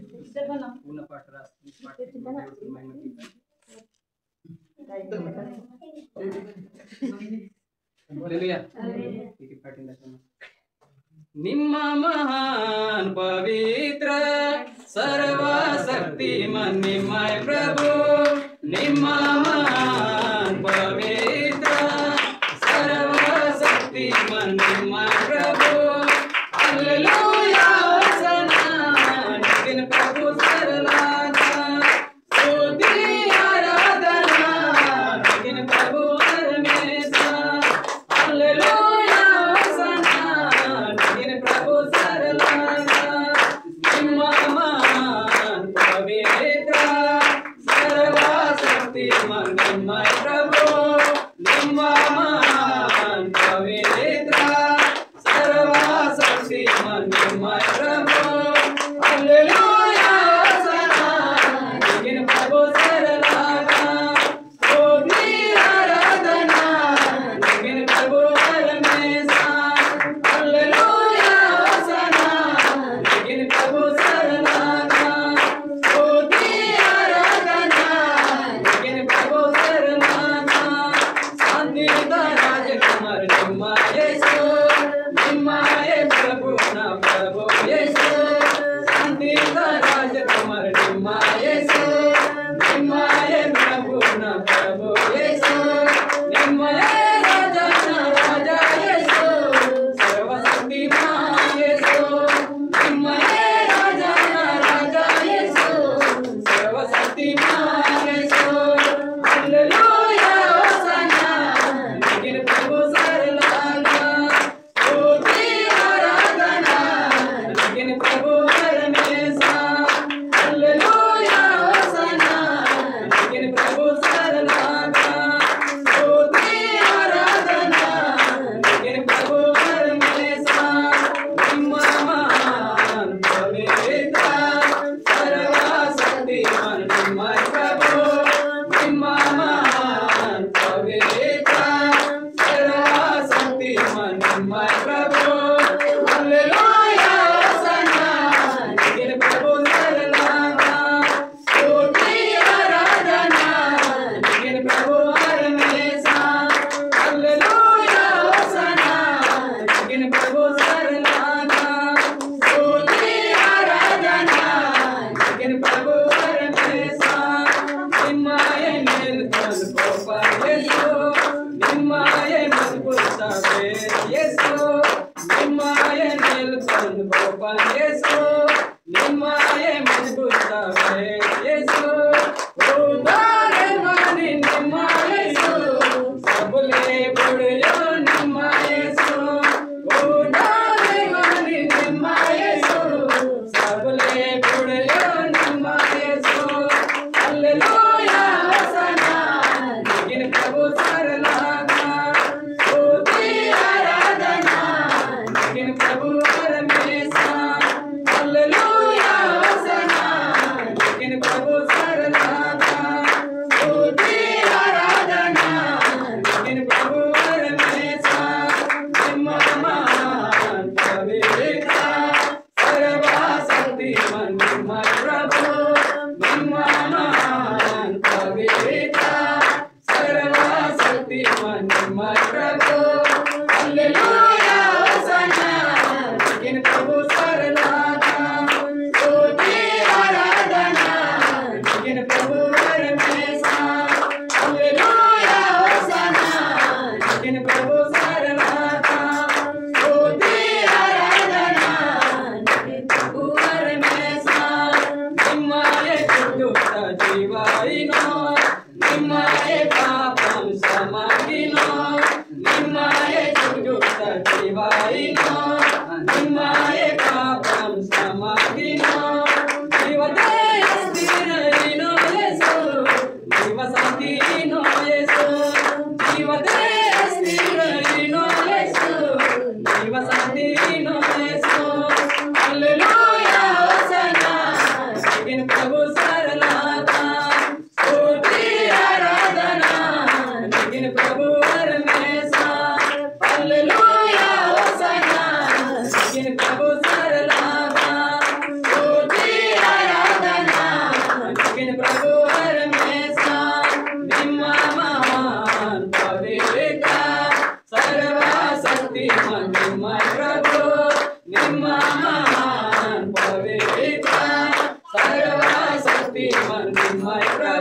पूर्ण पाठ राष्ट्रीय पाठ महिमा की हालेलुया ठीक है पाठ इंदा ನಿಮ್ಮ ಮಹಾನ್ ಪವಿತ್ರ ಸರ್ವಶಕ್ತಿಮನ್ ನಿಮ್ಮಯ ಪ್ರಭು ನಿಮ್ಮ ಮಹಾನ್ ಪವಿತ್ರ ಸರ್ವಶಕ್ತಿಮನ್ ನಿಮ್ಮಯ ಪ್ರಭು हालेलुया होसना निखिल प्रभु सरलाना स्तुति आराधना निखिल प्रभु परमेश्वर हालेलुया होसना निखिल प्रभु सरलाना ನಿಮ್ಮ ಮಹಾನ್ ಪವಿತ್ರ ಸರ್ವಶಕ್ತಿಮನ್ ನಿಮ್ಮಯ ಪ್ರಭು ನಿಮ್ಮ ಮಹಾನ್ ಪವಿತ್ರ सर्वशक्तिमन निಮ್ಮಯ प्रभु हालेलुया होसना निखिल प्रभु सरलाना स्तुति आराधना निखिल प्रभु परमेश्वर हालेलुया होसना निखिल प्रभु सरलाना स्तुति आराधना निखिल प्रभु सरलाना शांति का राजकुमार निಮ್ಮಯ यीशु निम्माय प्रभु ना प्रभु यीशु शांति का राजकुमार निम्माय यीशु निम्माय प्रभु ना प्रभु यीशु निम्माय राजा ना राजा यीशु सर्वशक्तिमान यीशु निम्माय राजा ना राजा यीशु सर्वशक्तिमान यीशु हालेलुया होसना निखिल प्रभु सरलाना स्तुति आराधना निखिल प्रभु परमेश्वर हालेलुया होसना निखिल प्रभु सरलाना स्तुति आराधना निखिल प्रभु परमेश्वर ನಿಮ್ಮ ಮಹಾನ್ ಪವಿತ್ರ ಸರ್ವಶಕ್ತಿಮನ್ ನಿಮ್ಮಯ ಪ್ರಭು ನಿಮ್ಮ ಮಹಾನ್ ಪವಿತ್ರ ಸರ್ವಶಕ್ತಿಮನ್ ನಿಮ್ಮಯ ಪ್ರಭು हालेलुया होसना निखिल प्रभु सरलाना स्तुति आराधना निखिल प्रभु परमेश्वर हालेलुया होसना निखिल प्रभु सरलाना स्तुति आराधना निखिल प्रभु परमेश्वर निम्माय निर्धन कृपा यीशु निम्माय मजबूत यीशु निम्माय निर्धन कृपा यीशु निम्माय मजबूत यीशु उदार मानी निम्माय यीशु सबले बुढ़ियो निम्माय यीशु उदार मानी निम्माय यीशु सबले बुढ़ियो निम्माय यीशु हालेलुया होसना निखिल प्रभु सरलाना स्तुति आराधना निखिल प्रभु परमेश्वर हालेलुया होसना निखिल प्रभु सरलाना स्तुति आराधना निखिल प्रभु परमेश्वर ನಿಮ್ಮ ಮಹಾನ್ ಪವಿತ್ರ ಸರ್ವಶಕ್ತಿಮನ್ ನಿಮ್ಮಯ ಪ್ರಭು ನಿಮ್ಮ ಮಹಾನ್ ಪವಿತ್ರ ಸರ್ವಶಕ್ತಿಮನ್ ನಿಮ್ಮಯ ಪ್ರಭು हालेलुया होसना निखिल प्रभु सरलाना स्तुति आराधना निखिल प्रभु परमेश्वर हालेलुया होसना निखिल प्रभु सरलाना स्तुति आराधना निखिल प्रभु परमेश्वर निम्माय शुद्ध जीवाइनो निम्माय पापं समागिनो निम्माय शुद्ध जीवाइनो निम्माय पापं समागिनो जीवते स्थिरइनो यीशु जीवशान्तिनो यीशु जीवते स्थिरइनो यीशु जीवशान्तिनो यीशु हालेलुया होसना निखिल प्रभु सरलाना स्तुति आराधना निखिल प्रभु परमेश्वर हालेलुया होसना निखिल प्रभु सरलाना स्तुति आराधना ಪವಿತ್ರ ಸರ್ವ ಶಕ್ತಿಮನ್ ನಿಮ್ಮಯ್ಯ